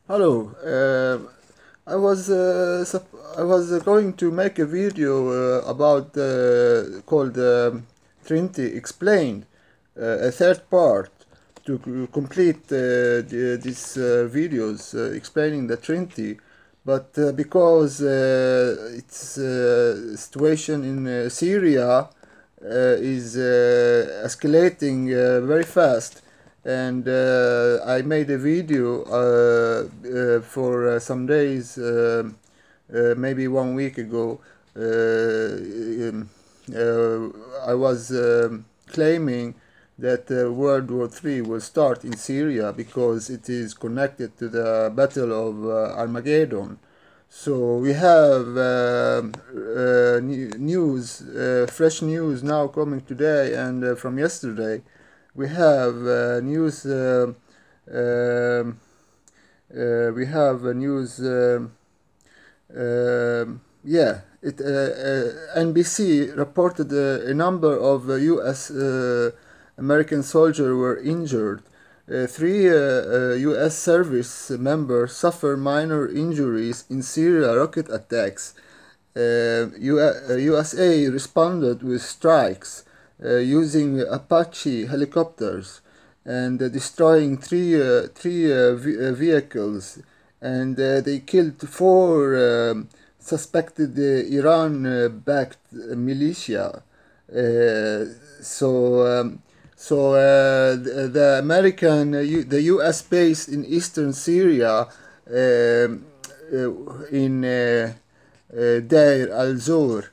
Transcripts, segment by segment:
Hello. I was going to make a video about called Trinity Explained, a third part to complete these videos explaining the Trinity, but because its situation in Syria is escalating very fast, and I made a video for some days, maybe 1 week ago. I was claiming that World War III will start in Syria because it is connected to the Battle of Armageddon. So we have news, fresh news now coming today and from yesterday. We have news. Um we have news. Yeah, NBC reported a number of U.S. American soldiers were injured. Three U.S. service members suffered minor injuries in Syria rocket attacks. USA responded with strikes using Apache helicopters and destroying three vehicles, and they killed four suspected Iran-backed militia. The the U.S. base in eastern Syria, in Deir al-Zor.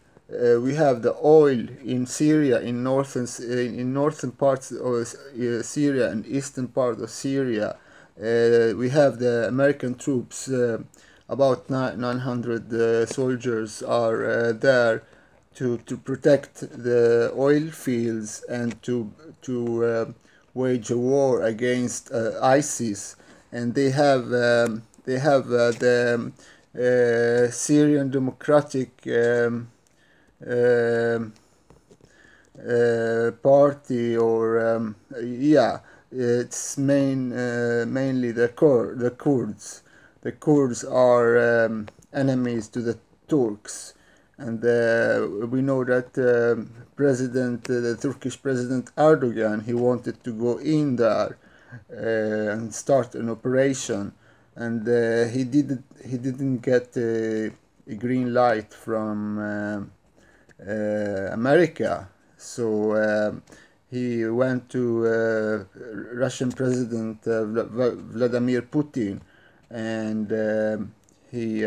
We have the oil in Syria, in northern parts of Syria and eastern part of Syria. We have the American troops. About 900 soldiers are there to protect the oil fields and to wage a war against ISIS. And they have the Syrian Democratic Party, or yeah, it's mainly the Kurds. The Kurds are enemies to the Turks, and we know that the Turkish President Erdogan, he wanted to go in there and start an operation, and he didn't get a green light from America. So he went to Russian President Vladimir Putin, and he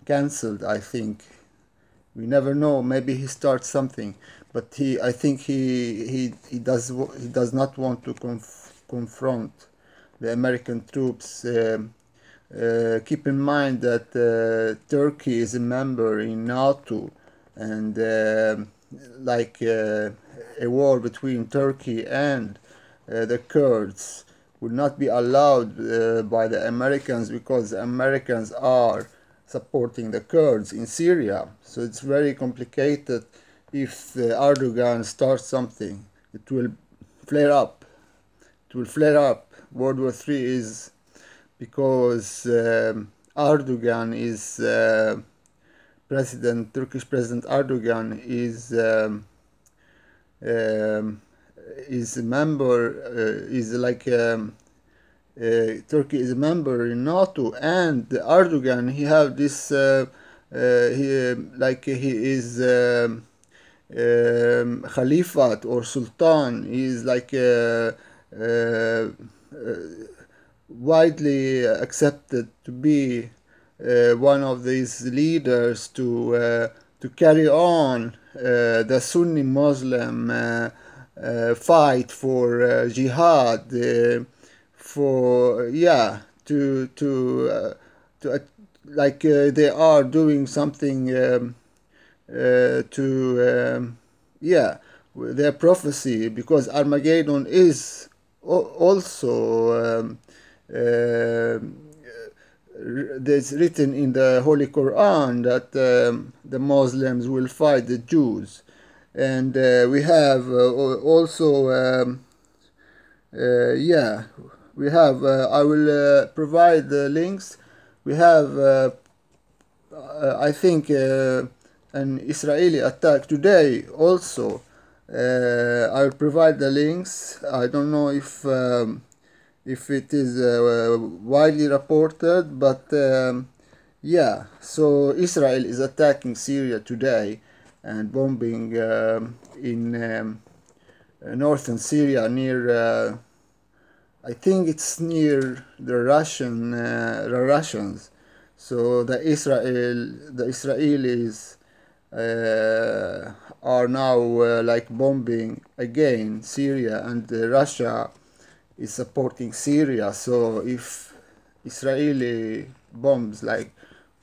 cancelled. I think, we never know. Maybe he starts something, but I think he does not want to confront the American troops. Keep in mind that Turkey is a member in NATO, and a war between Turkey and the Kurds would not be allowed by the Americans, because the Americans are supporting the Kurds in Syria. So it's very complicated. If Erdogan starts something, it will flare up. It will flare up. World War III is because Erdogan is Turkish President Erdogan is a member, Turkey is a member in NATO, and Erdogan, he have this he is Khalifat or Sultan. He is widely accepted to be one of these leaders to carry on the Sunni Muslim fight for jihad, for they are doing something to their prophecy, because Armageddon is also there's written in the Holy Quran that the Muslims will fight the Jews, and we have also we have, I will provide the links. We have, I think, an Israeli attack today also. I'll provide the links. I don't know if it is widely reported, but yeah. So Israel is attacking Syria today and bombing in northern Syria near. I think it's near the Russians. So the Israelis are now like bombing again Syria, and Russia is supporting Syria. So if Israeli bombs like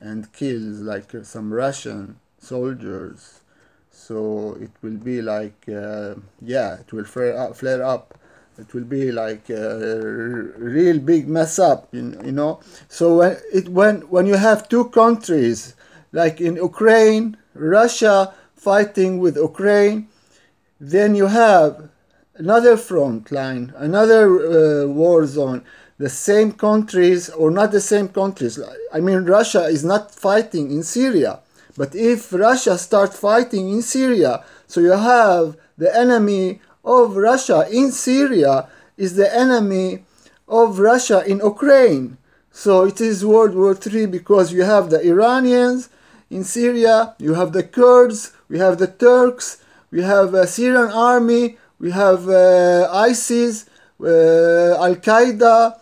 and kills like some Russian soldiers, so it will be like yeah, it will flare up. It will be like a real big mess up, you know. So when you have two countries like in Ukraine, Russia fighting with Ukraine, then you have another front line, another war zone. The same countries, or not the same countries. I mean, Russia is not fighting in Syria, but if Russia starts fighting in Syria, so you have the enemy of Russia in Syria is the enemy of Russia in Ukraine. So it is World War III, because you have the Iranians in Syria, you have the Kurds, we have the Turks, we have a Syrian army, we have ISIS, Al-Qaeda,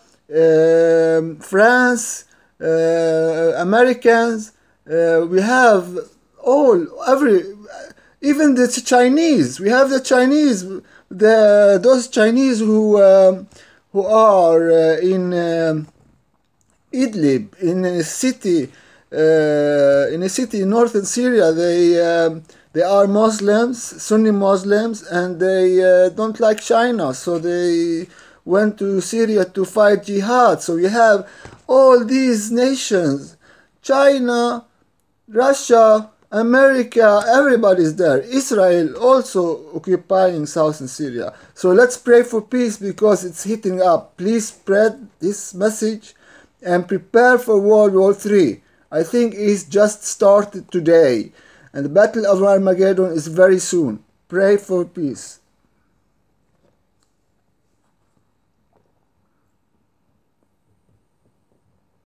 France, Americans, we have even the Chinese. We have the Chinese, those Chinese who are in Idlib, in a city in northern Syria. They are Muslims, Sunni Muslims, and they don't like China, so they went to Syria to fight jihad. So you have all these nations, China, Russia, America, everybody's there. Israel also occupying southern Syria. So let's pray for peace, because it's heating up. Please spread this message and prepare for World War III. I think it's just started today, and the Battle of Armageddon is very soon. Pray for peace.